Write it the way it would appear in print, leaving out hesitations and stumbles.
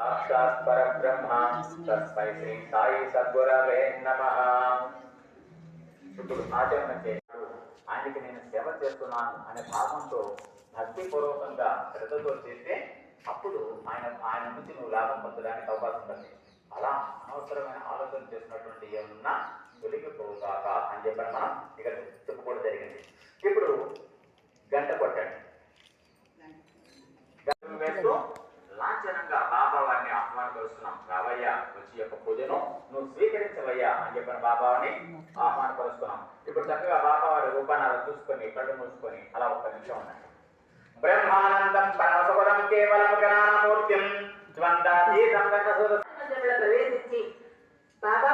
సాక్షాత్ పరబ్రహ్మ తస్మై శ్రీ సాయి సద్గురవే నమః. ఇప్పుడు ఆచరణ చేశాడు, ఆయనకి నేను సేవ చేస్తున్నాను అనే భావంతో భక్తిపూర్వకంగా శ్రద్ధతో చేస్తే అప్పుడు ఆయన నుంచి నువ్వు లాభం పొందడానికి అవకాశం ఉంటుంది. అలా అనవసరమైన ఆలోచన చేసినటువంటి ఏమన్నా తొలగిపోగాక అని చెప్పని మనం ఇక్కడ చెప్పుకోవడం జరిగింది. ఇప్పుడు గంట కొట్టండి. గంట వేస్తూ లాంఛనంగా బాబా వారిని ఆహ్వానపరుస్తున్నాం. రావయ్యా, వచ్చి యొక్క పూజను నువ్వు స్వీకరించవయ్యా అని చెప్పిన బాబాని ఆహ్వానపరుస్తున్నాం. ఇప్పుడు చక్కగా బాబా వారి రూపాన్ని అలా చూసుకొని కళ్ళు మూసుకొని అలా ఒక్క నిమిషం ఉన్నాయి. బ్రహ్మానందం పరమసుఖదం కేవలం జ్ఞానమూర్తిం ద్వంద్వాతీతం ప్రవేశించి బాబా